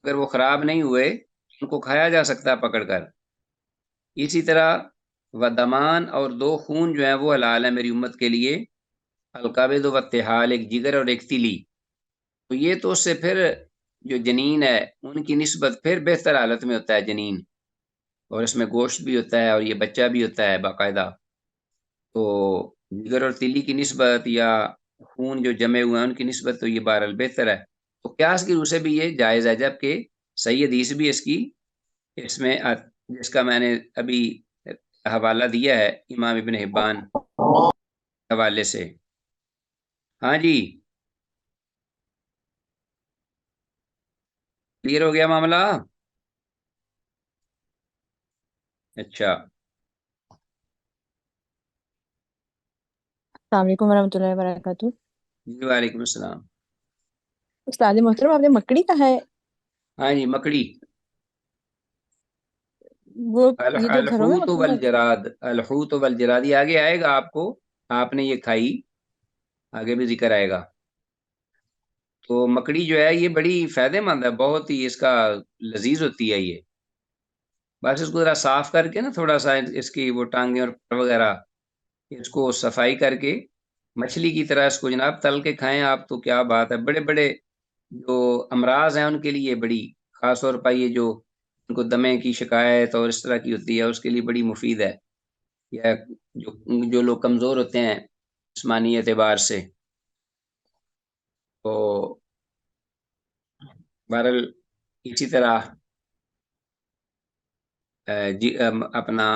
اگر وہ خراب نہیں ہوئے ان کو کھایا جا سکتا پکڑ کر۔ اسی طرح و دمان اور دو خون جو ہیں وہ حلال ہے میری امت کے لیے، القابض و الطحال، ایک جگر اور ایک تیلی۔ تو یہ تو اس سے پھر جو جنین ہے ان کی نسبت پھر بہتر حالت میں ہوتا ہے جنین، اور اس میں گوشت بھی ہوتا ہے اور یہ بچہ بھی ہوتا ہے باقاعدہ، تو جگر اور تیلی کی نسبت یا خون جو جمے ہوئے ہیں ان کی نسبت تو یہ بہرحال بہتر ہے۔ تو قیاس کی روح سے بھی یہ جائز ہے، جبکہ صحیح حدیث بھی اس میں جس کا میں نے ابھی حوالہ دیا ہے امام ابن حبان حوالے سے۔ ہاں جی، کلیئر ہو گیا معاملہ؟ اچھا، السلام علیکم ورحمۃ اللہ وبرکاتہ۔ جی وعلیکم السلام۔ استاد محترم، آپ نے مکڑی کہا ہے؟ ہاں جی، مکڑی، وہ یہ جو گھروں میں الحوت مکڑیاں ہوتی والجراد، الحوت والجراد، یہ آگے آئے گا آپ کو، آپ نے یہ کھائی، آگے بھی ذکر آئے گا۔ تو مکڑی جو ہے یہ بڑی فائدہ مند ہے، بہت ہی اس کا لذیذ ہوتی ہے یہ، بس اس کو ذرا صاف کر کے نا، تھوڑا سا اس کی وہ ٹانگیں اور پر وغیرہ اس کو صفائی کر کے مچھلی کی طرح اس کو جناب تل کے کھائیں آپ، تو کیا بات ہے، بڑے بڑے جو امراض ہیں ان کے لیے بڑی، خاص طور پر یہ جو ان کو دمے کی شکایت اور اس طرح کی ہوتی ہے اس کے لیے بڑی مفید ہے، یا جو لوگ کمزور ہوتے ہیں جسمانی اعتبار سے۔ تو بہرحال اسی طرح اپنا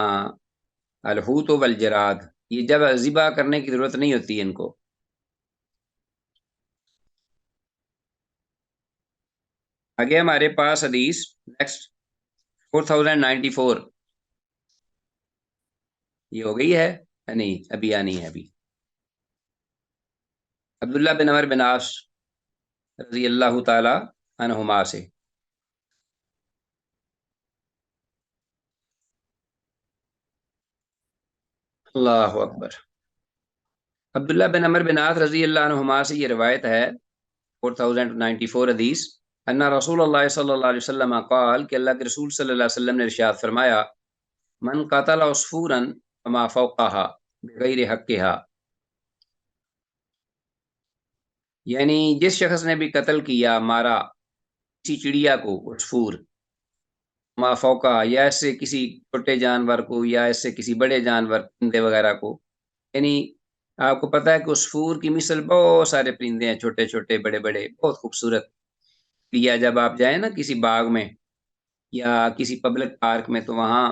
الحوت والجراد، یہ جب ذبح کرنے کی ضرورت نہیں ہوتی ان کو۔ آگے ہمارے پاس حدیث نیکسٹ 4094، یہ ہو گئی ہے نہیں ابھی آنی ہے ابھی۔ عبداللہ بن عمر بن عاص رضی اللہ تعالی عنہما سے، اللہ اکبر، عبداللہ بن عمر بن عاص رضی اللہ عنہما سے یہ روایت ہے 4094 حدیث، ان رسول اللہ صلی اللہ علیہ وسلم قال، کہ اللہ کے رسول صلی اللہ علیہ وسلم نے ارشاد فرمایا، من قتل عصفورا فما فوقها بغیر حقها، یعنی جس شخص نے بھی قتل کیا، مارا کسی چڑیا کو، عصفور، ما فوقا، یا اس سے کسی چھوٹے جانور کو یا اس سے کسی بڑے جانور پرندے وغیرہ کو، یعنی آپ کو پتہ ہے کہ عصفور کی مثل بہت سارے پرندے ہیں، چھوٹے چھوٹے بڑے بڑے، بہت خوبصورت، یا جب آپ جائیں نا کسی باغ میں یا کسی پبلک پارک میں تو وہاں